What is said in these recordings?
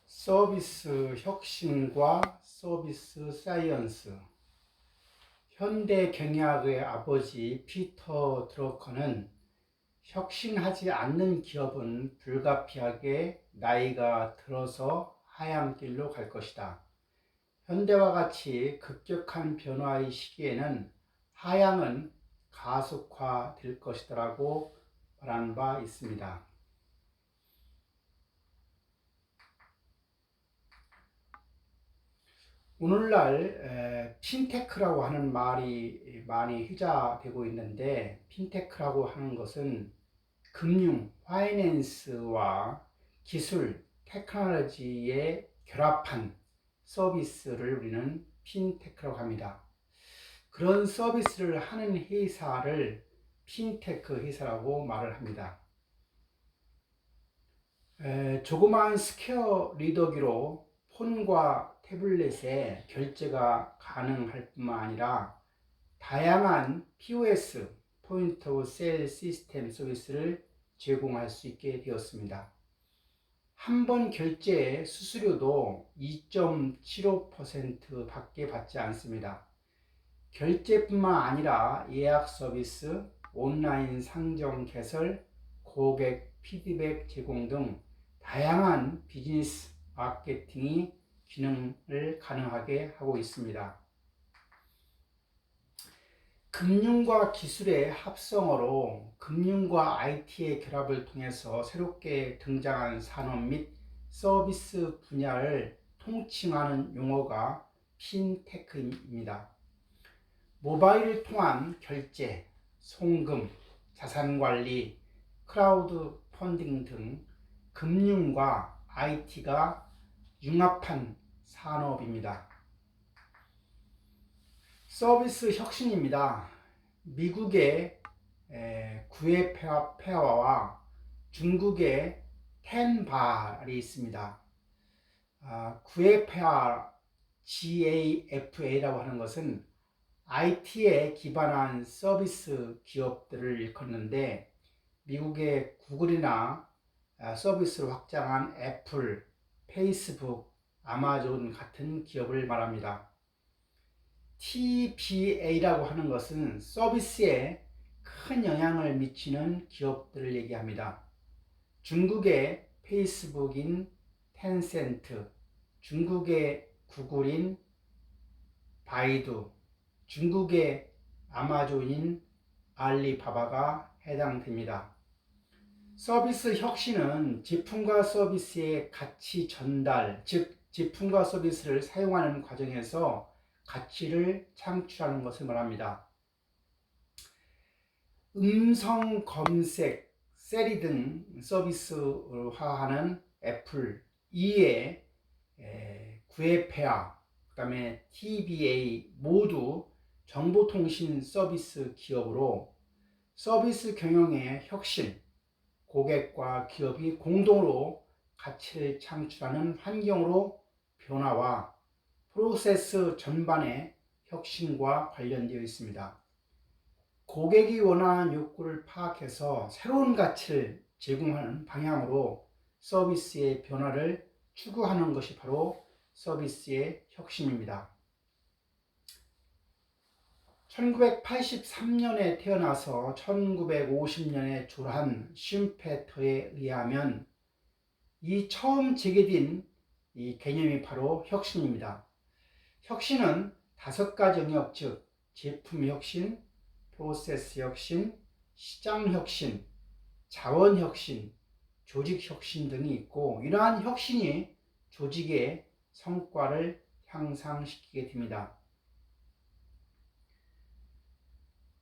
서비스 혁신과 서비스 사이언스. 현대 경영학의 아버지 피터 드러커는 혁신하지 않는 기업은 불가피하게 나이가 들어서 하향길로 갈 것이다. 현대와 같이 급격한 변화의 시기에는 하향은 가속화될 것이라고 말한 바 있습니다. 오늘날 핀테크라고 하는 말이 많이 회자되고 있는데, 핀테크라고 하는 것은 금융, 파이낸스와 기술, 테크놀로지에 결합한 서비스를 우리는 핀테크라고 합니다. 그런 서비스를 하는 회사를 핀테크 회사라고 말을 합니다. 조그마한 스퀘어 리더기로 폰과 태블릿에 결제가 가능할 뿐만 아니라 다양한 POS, 포인트 오브 세일 시스템 서비스를 제공할 수 있게 되었습니다. 한 번 결제의 수수료도 2.75% 밖에 받지 않습니다. 결제뿐만 아니라 예약 서비스, 온라인 상점 개설, 고객 피드백 제공 등 다양한 비즈니스 마케팅이 기능을 가능하게 하고 있습니다. 금융과 기술의 합성어로 금융과 IT의 결합을 통해서 새롭게 등장한 산업 및 서비스 분야를 통칭하는 용어가 핀테크입니다. 모바일을 통한 결제, 송금, 자산관리, 크라우드 펀딩 등 금융과 IT가 융합한 산업입니다. 서비스 혁신입니다. 미국의 구에페아와 중국의 텐발이 있습니다. 구에페아 GAFA라고 하는 것은 IT에 기반한 서비스 기업들을 일컫는데, 미국의 구글이나 서비스를 확장한 애플, 페이스북, 아마존 같은 기업을 말합니다. TBA라고 하는 것은 서비스에 큰 영향을 미치는 기업들을 얘기합니다. 중국의 페이스북인 텐센트, 중국의 구글인 바이두, 중국의 아마존인 알리바바가 해당됩니다. 서비스 혁신은 제품과 서비스의 가치 전달, 즉 제품과 서비스를 사용하는 과정에서 가치를 창출하는 것을 말합니다. 음성 검색, 세리 등 서비스화하는 애플, 이에 구에페아, 그 다음에 TBA 모두 정보통신 서비스 기업으로 서비스 경영의 혁신, 고객과 기업이 공동으로 가치를 창출하는 환경으로 변화와 프로세스 전반의 혁신과 관련되어 있습니다. 고객이 원하는 욕구를 파악해서 새로운 가치를 제공하는 방향으로 서비스의 변화를 추구하는 것이 바로 서비스의 혁신입니다. 1983년에 태어나서 1950년에 졸업한 쉼페터에 의하면 이 처음 제기된 이 개념이 바로 혁신입니다. 혁신은 5가지 영역, 즉 제품 혁신, 프로세스 혁신, 시장 혁신, 자원 혁신, 조직 혁신 등이 있고, 이러한 혁신이 조직의 성과를 향상시키게 됩니다.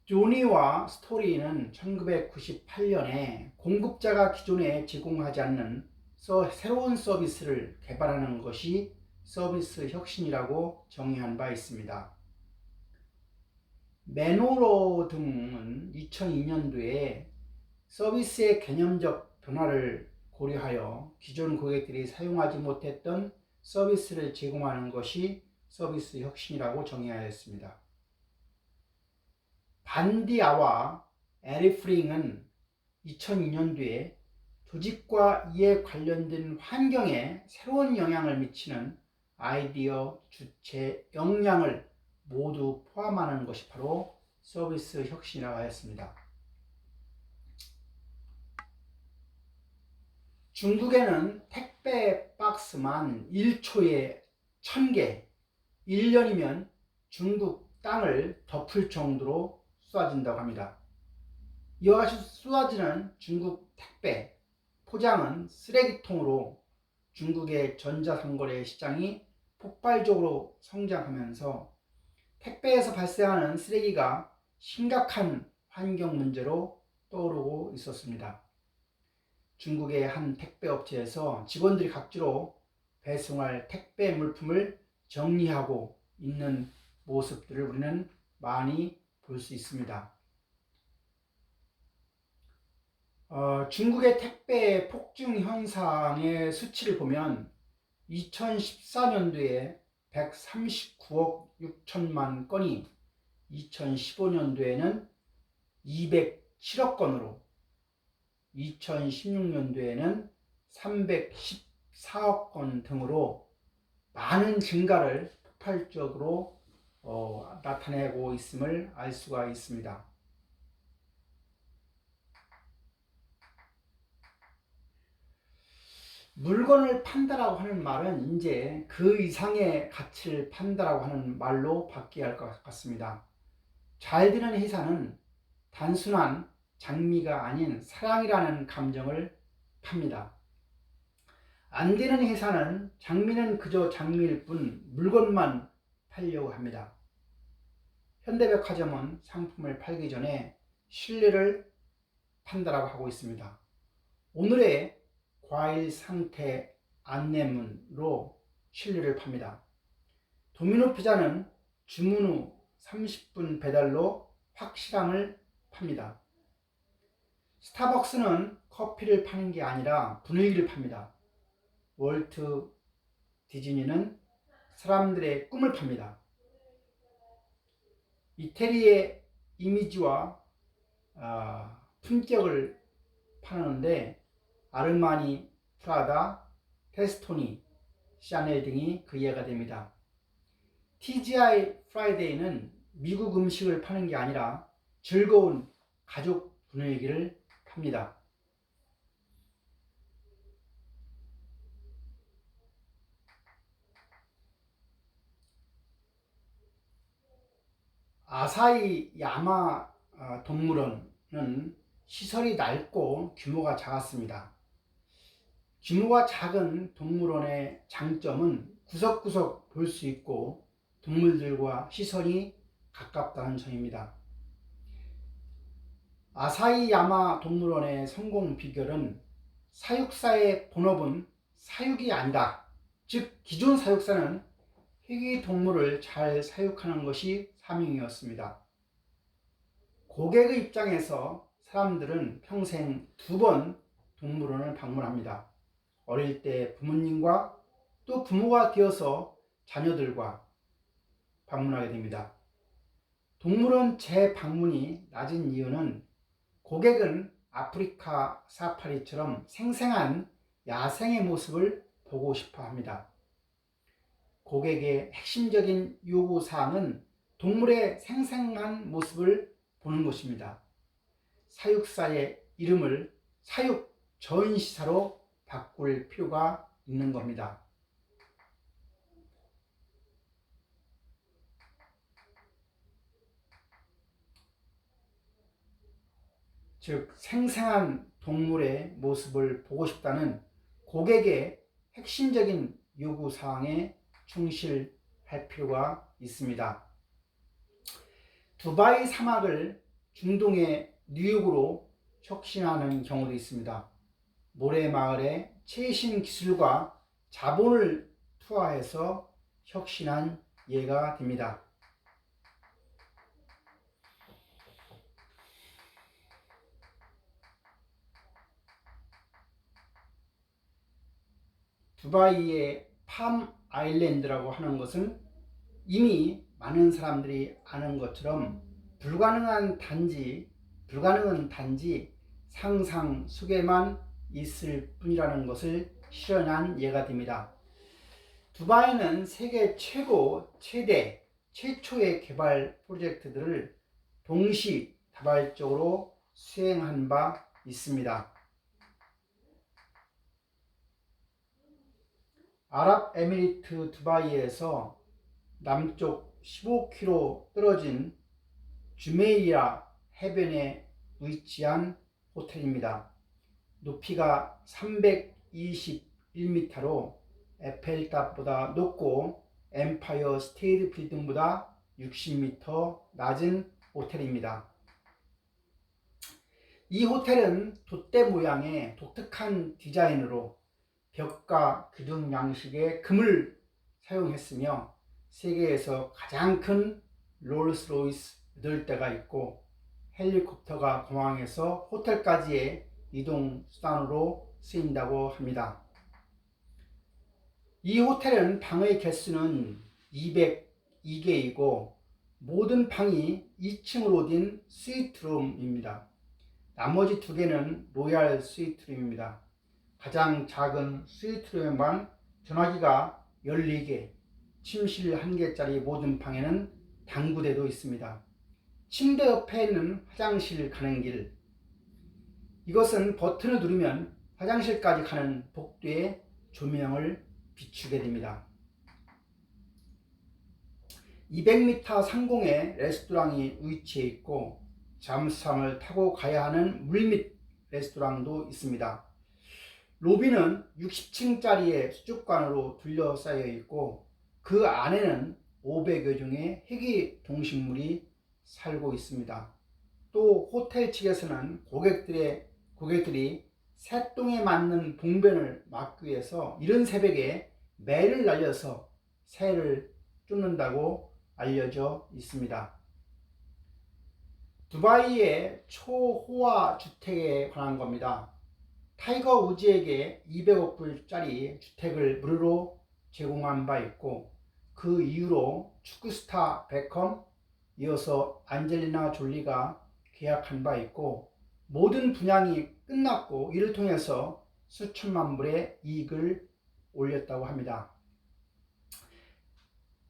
조니와 스토리는 1998년에 공급자가 기존에 제공하지 않는 새로운 서비스를 개발하는 것이 서비스 혁신이라고 정의한 바 있습니다. 맨오로 등은 2002년도에 서비스의 개념적 변화를 고려하여 기존 고객들이 사용하지 못했던 서비스를 제공하는 것이 서비스 혁신이라고 정의하였습니다. 반디아와 에리프링은 2002년도에 조직과 이에 관련된 환경에 새로운 영향을 미치는 아이디어, 주체, 역량을 모두 포함하는 것이 바로 서비스 혁신이라고 하였습니다. 중국에는 택배 박스만 1초에 1000개, 1년이면 중국 땅을 덮을 정도로 쏟아진다고 합니다. 이와 같이 쏟아지는 중국 택배, 포장은 쓰레기통으로 중국의 전자상거래 시장이 폭발적으로 성장하면서 택배에서 발생하는 쓰레기가 심각한 환경 문제로 떠오르고 있었습니다. 중국의 한 택배업체에서 직원들이 각지로 배송할 택배 물품을 정리하고 있는 모습들을 우리는 많이 볼 수 있습니다. 중국의 택배 폭증 현상의 수치를 보면 2014년도에 139억 6천만 건이 2015년도에는 207억 건으로 2016년도에는 314억 건 등으로 많은 증가를 폭발적으로 나타내고 있음을 알 수가 있습니다. 물건을 판다라고 하는 말은 이제 그 이상의 가치를 판다라고 하는 말로 바뀌어야 할 것 같습니다. 잘 되는 회사는 단순한 장미가 아닌 사랑이라는 감정을 팝니다. 안 되는 회사는 장미는 그저 장미일 뿐 물건만 팔려고 합니다. 현대백화점은 상품을 팔기 전에 신뢰를 판다라고 하고 있습니다. 오늘의 과일 상태 안내문으로 신뢰를 팝니다. 도미노 피자는 주문 후 30분 배달로 확실함을 팝니다. 스타벅스는 커피를 파는 게 아니라 분위기를 팝니다. 월트 디즈니는 사람들의 꿈을 팝니다. 이태리의 이미지와 품격을 파는데 아르마니, 프라다, 테스토니, 샤넬 등이 그 예가 됩니다. TGI 프라이데이는 미국 음식을 파는 게 아니라 즐거운 가족 분위기를 팝니다. 아사히 야마 동물원은 시설이 낡고 규모가 작았습니다. 규모가 작은 동물원의 장점은 구석구석 볼 수 있고 동물들과 시선이 가깝다는 점입니다. 아사히 야마 동물원의 성공 비결은 사육사의 본업은 사육이 아니다. 즉 기존 사육사는 희귀 동물을 잘 사육하는 것이 사명이었습니다. 고객의 입장에서 사람들은 평생 2번 동물원을 방문합니다. 어릴 때 부모님과 또 부모가 되어서 자녀들과 방문하게 됩니다. 동물원 재방문이 낮은 이유는 고객은 아프리카 사파리처럼 생생한 야생의 모습을 보고 싶어 합니다. 고객의 핵심적인 요구사항은 동물의 생생한 모습을 보는 것입니다. 사육사의 이름을 사육 전시사로 바꿀 필요가 있는 겁니다. 즉 생생한 동물의 모습을 보고 싶다는 고객의 핵심적인 요구사항에 충실할 필요가 있습니다. 두바이 사막을 중동의 뉴욕으로 혁신하는 경우도 있습니다. 모래마을에 최신 기술과 자본을 투하해서 혁신한 예가 됩니다. 두바이의 팜 아일랜드라고 하는 것은 이미 많은 사람들이 아는 것처럼 불가능은 단지 상상 속에만 있을 뿐이라는 것을 실현한 예가 됩니다. 두바이는 세계 최초의 개발 프로젝트들을 동시다발적으로 수행한 바 있습니다. 아랍에미리트 두바이에서 남쪽 15km 떨어진 주메이라 해변에 위치한 호텔입니다. 높이가 321m로 에펠탑보다 높고 엠파이어 스테이트 빌딩보다 60m 낮은 호텔입니다. 이 호텔은 돛대 모양의 독특한 디자인으로 벽과 기둥 양식의 금을 사용했으며 세계에서 가장 큰 롤스로이스 8대가 있고 헬리콥터가 공항에서 호텔까지의 이동 수단으로 쓰인다고 합니다. 이 호텔은 방의 개수는 202개이고 모든 방이 2층으로 된 스위트룸입니다. 나머지 2개는 로얄 스위트룸입니다. 가장 작은 스위트룸의 방 전화기가 14개, 침실 1개짜리 모든 방에는 당구대도 있습니다. 침대 옆에 있는 화장실 가는 길, 이것은 버튼을 누르면 화장실까지 가는 복도의 조명을 비추게 됩니다. 200m 상공에 레스토랑이 위치해 있고 잠수함을 타고 가야 하는 물밑 레스토랑도 있습니다. 로비는 60층짜리의 수족관으로 둘러싸여 있고 그 안에는 500여 종의 희귀 동식물이 살고 있습니다. 또 호텔 측에서는 고객들이 새똥에 맞는 봉변을 막기 위해서 이른 새벽에 매를 날려서 새를 쫓는다고 알려져 있습니다. 두바이의 초호화 주택에 관한 겁니다. 타이거 우즈에게 200억 불짜리 주택을 무료로 제공한 바 있고 그 이후로 축구스타 베컴, 이어서 안젤리나 졸리가 계약한 바 있고 모든 분양이 끝났고 이를 통해서 수천만 불의 이익을 올렸다고 합니다.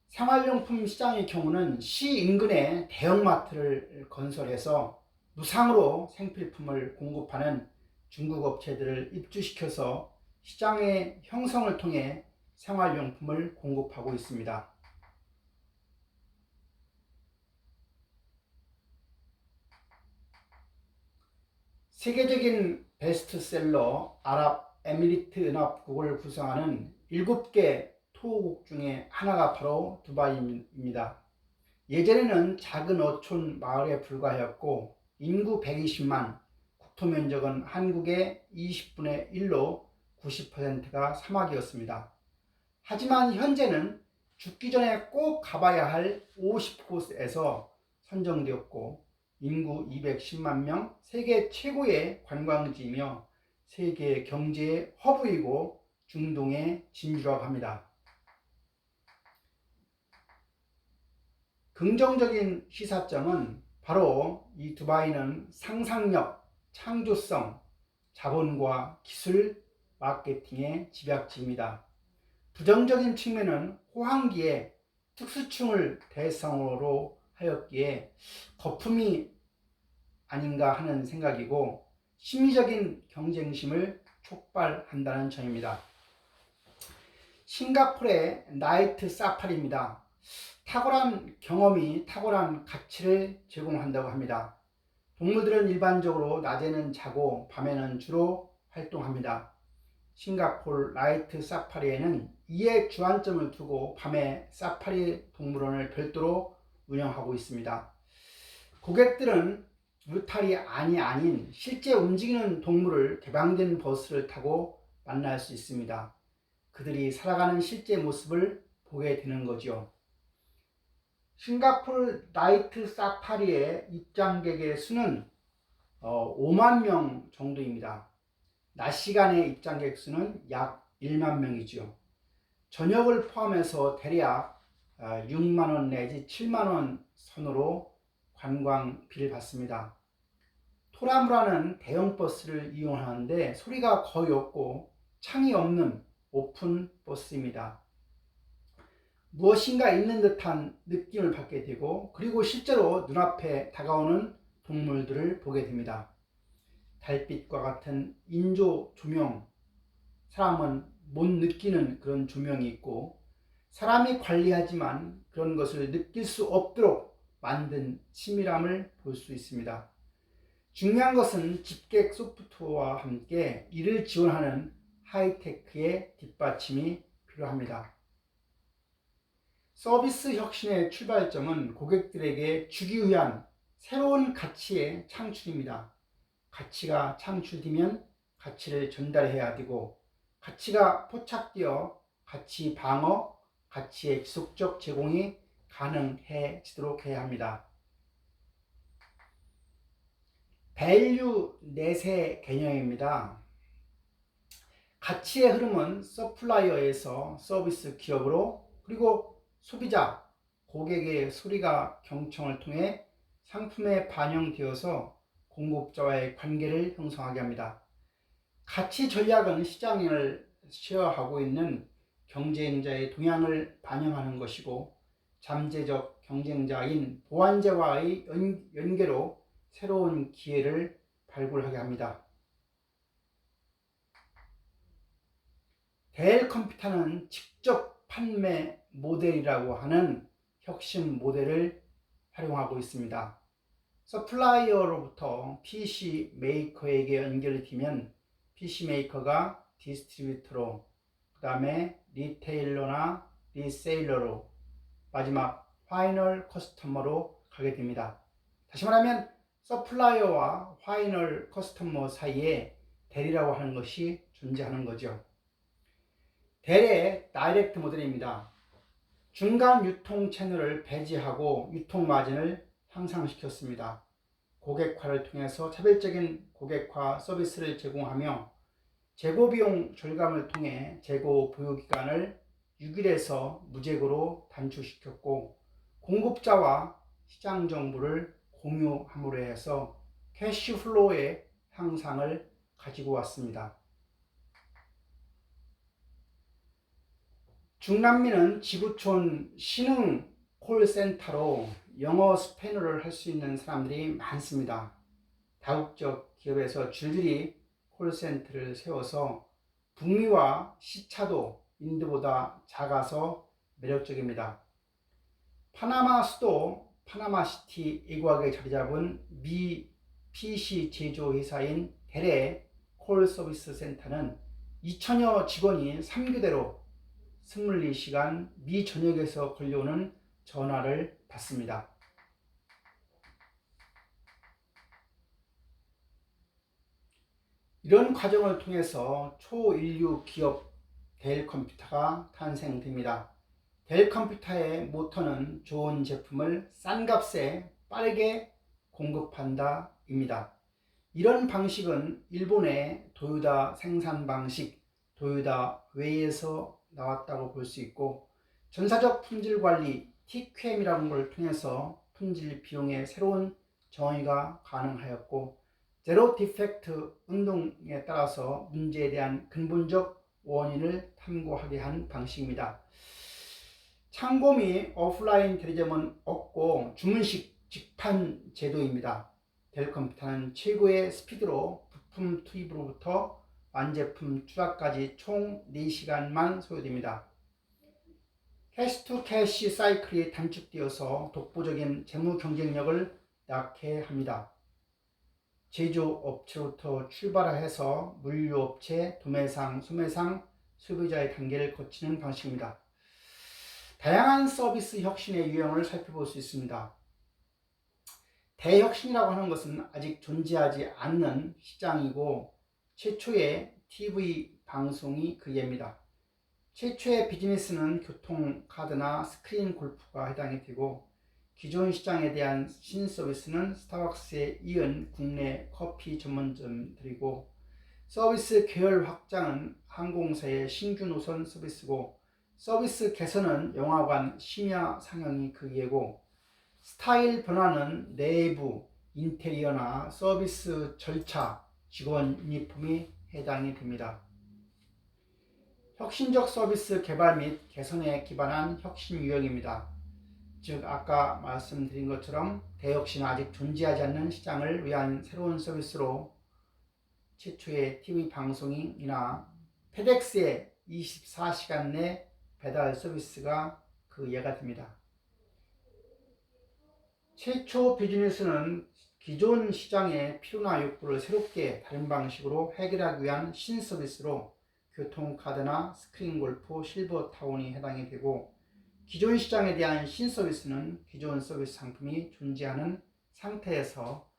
생활용품 시장의 경우는 시 인근에 대형마트를 건설해서 무상으로 생필품을 공급하는 중국 업체들을 입주시켜서 시장의 형성을 통해 생활용품을 공급하고 있습니다. 세계적인 베스트셀러 아랍에미리트 연합국을 구성하는 7개 토호국 중에 하나가 바로 두바이입니다. 예전에는 작은 어촌 마을에 불과하였고 인구 120만, 국토 면적은 한국의 20분의 1로 90%가 사막이었습니다. 하지만 현재는 죽기 전에 꼭 가봐야 할 50곳에서 선정되었고 인구 210만 명, 세계 최고의 관광지이며 세계 경제의 허브이고 중동의 진주라고 합니다. 긍정적인 시사점은 바로 이 두바이는 상상력, 창조성, 자본과 기술, 마케팅의 집약지입니다. 부정적인 측면은 호황기에 특수층을 대상으로 하였기에 거품이 아닌가 하는 생각이고 심리적인 경쟁심을 촉발한다는 점입니다. 싱가포르의 나이트 사파리입니다. 탁월한 경험이 탁월한 가치를 제공한다고 합니다. 동물들은 일반적으로 낮에는 자고 밤에는 주로 활동합니다. 싱가포르 나이트 사파리에는 이에 주안점을 두고 밤에 사파리 동물원을 별도로 운영하고 있습니다. 고객들은 울타리 안이 아닌 실제 움직이는 동물을 개방된 버스를 타고 만날 수 있습니다. 그들이 살아가는 실제 모습을 보게 되는 거죠. 싱가포르 나이트 사파리의 입장객의 수는 5만 명 정도입니다. 낮 시간의 입장객 수는 약 1만 명이죠. 저녁을 포함해서 대략 6만 원 내지 7만 원 선으로 관광비를 받습니다. 토라무라는 대형 버스를 이용하는데 소리가 거의 없고 창이 없는 오픈 버스입니다. 무엇인가 있는 듯한 느낌을 받게 되고 그리고 실제로 눈앞에 다가오는 동물들을 보게 됩니다. 달빛과 같은 인조 조명, 사람은 못 느끼는 그런 조명이 있고 사람이 관리하지만 그런 것을 느낄 수 없도록 만든 치밀함을 볼 수 있습니다. 중요한 것은 집객 소프트웨어와 함께 이를 지원하는 하이테크의 뒷받침이 필요합니다. 서비스 혁신의 출발점은 고객들에게 주기 위한 새로운 가치의 창출입니다. 가치가 창출되면 가치를 전달해야 되고 가치가 포착되어 가치 방어, 가치의 지속적 제공이 가능해지도록 해야 합니다. 밸류 내세 개념입니다. 가치의 흐름은 서플라이어에서 서비스 기업으로 그리고 소비자, 고객의 소리가 경청을 통해 상품에 반영되어서 공급자와의 관계를 형성하게 합니다. 가치 전략은 시장을 쉐어하고 있는 경쟁자의 동향을 반영하는 것이고 잠재적 경쟁자인 보완제와의 연계로 새로운 기회를 발굴하게 합니다. 델 컴퓨터는 직접 판매 모델이라고 하는 혁신 모델을 활용하고 있습니다. 서플라이어로부터 PC 메이커에게 연결이 되면 PC 메이커가 디스트리뷰터로, 그 다음에 리테일러나 리세일러로, 마지막 파이널 커스터머로 가게 됩니다. 다시 말하면 서플라이어와 파이널 커스터머 사이에 델이라고 하는 것이 존재하는 거죠. 델의 다이렉트 모델입니다. 중간 유통 채널을 배제하고 유통 마진을 향상시켰습니다. 고객화를 통해서 차별적인 고객화 서비스를 제공하며 재고비용 절감을 통해 재고 보유기간을 6일에서 무재고로 단축시켰고 공급자와 시장 정보를 공유함으로 해서 캐시플로우의 향상을 가지고 왔습니다. 중남미는 지구촌 신흥 콜센터로 영어 스페인어를 할 수 있는 사람들이 많습니다. 다국적 기업에서 줄줄이 콜센터를 세워서 북미와 시차도 인도보다 작아서 매력적입니다. 파나마 수도 파나마시티 일곽에 자리잡은 미 PC 제조 회사인 델의 콜 서비스 센터는 2천여 직원이 3교대로 24시간 미 전역에서 걸려오는 전화를 받습니다. 이런 과정을 통해서 초인류 기업 델 컴퓨터가 탄생됩니다. 델 컴퓨터의 모토는 좋은 제품을 싼 값에 빠르게 공급한다 입니다. 이런 방식은 일본의 도요다 생산 방식, 도요다 웨이에서 나왔다고 볼 수 있고 전사적 품질 관리 TQM이라는 걸 통해서 품질 비용의 새로운 정의가 가능하였고 제로 디펙트 운동에 따라서 문제에 대한 근본적 원인을 탐구하게 한 방식입니다. 창고 및 오프라인 대리점은 없고 주문식 직판 제도입니다. 델 컴퓨터는 최고의 스피드로 부품 투입으로부터 완제품 추락까지 총 4시간만 소요됩니다. 캐시 투 캐시 사이클이 단축되어서 독보적인 재무 경쟁력을 낳게 합니다. 제조업체부터 출발해서 물류업체, 도매상, 소매상, 소비자의 단계를 거치는 방식입니다. 다양한 서비스 혁신의 유형을 살펴볼 수 있습니다. 대혁신이라고 하는 것은 아직 존재하지 않는 시장이고 최초의 TV 방송이 그 예입니다. 최초의 비즈니스는 교통카드나 스크린 골프가 해당이 되고 기존 시장에 대한 신서비스는 스타벅스에 이은 국내 커피 전문점들이고 서비스 계열 확장은 항공사의 신규 노선 서비스고 서비스 개선은 영화관 심야 상영이 그 예고 스타일 변화는 내부 인테리어나 서비스 절차, 직원 유니폼이 해당이 됩니다. 혁신적 서비스 개발 및 개선에 기반한 혁신 유형입니다. 즉 아까 말씀드린 것처럼 대혁신 아직 존재하지 않는 시장을 위한 새로운 서비스로 최초의 TV 방송이나 페덱스의 24시간 내 배달 서비스가 그 예가 됩니다. 최초 비즈니스는 기존 시장의 필요나 욕구를 새롭게 다른 방식으로 해결하기 위한 신서비스로 교통카드나 스크린골프, 실버타운이 해당이 되고, 기존 시장에 대한 신서비스는 기존 서비스 상품이 존재하는 상태에서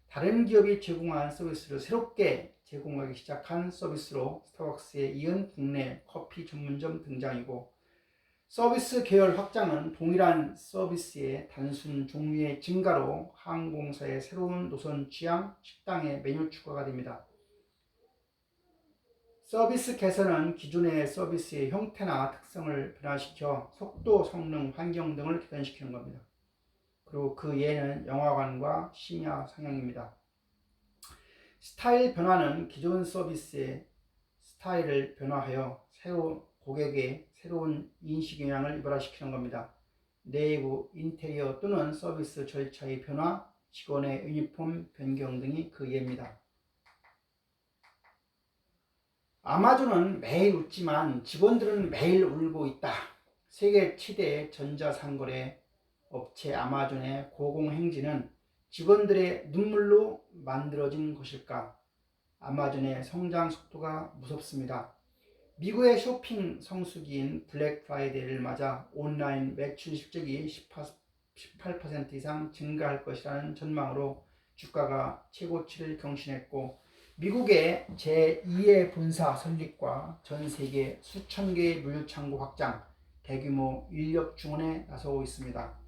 다른 기업이 제공한 서비스를 새롭게 제공하기 시작한 서비스로 스타벅스에 이은 국내 커피 전문점 등장이고, 서비스 계열 확장은 동일한 서비스의 단순 종류의 증가로 항공사의 새로운 노선 취향, 식당의 메뉴 추가가 됩니다. 서비스 개선은 기존의 서비스의 형태나 특성을 변화시켜 속도, 성능, 환경 등을 개선시키는 겁니다. 그리고 그 예는 영화관과 심야 상영입니다. 스타일 변화는 기존 서비스의 스타일을 변화하여 고객의 새로운 인식 영향을 유발시키는 겁니다. 내부 인테리어 또는 서비스 절차의 변화, 직원의 유니폼 변경 등이 그 예입니다. 아마존은 매일 웃지만 직원들은 매일 울고 있다. 세계 최대 전자상거래 업체 아마존의 고공행진은 직원들의 눈물로 만들어진 것일까? 아마존의 성장 속도가 무섭습니다. 미국의 쇼핑 성수기인 블랙 프라이데이를 맞아 온라인 매출 실적이 18% 이상 증가할 것이라는 전망으로 주가가 최고치를 경신했고, 미국의 제2의 본사 설립과 전 세계 수천 개의 물류창고 확장, 대규모 인력 증원에 나서고 있습니다.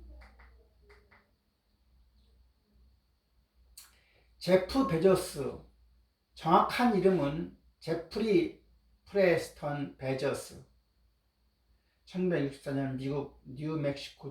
제프 베조스, 정확한 이름은 제프리 프레스턴 베조스, 1964년 미국 뉴멕시코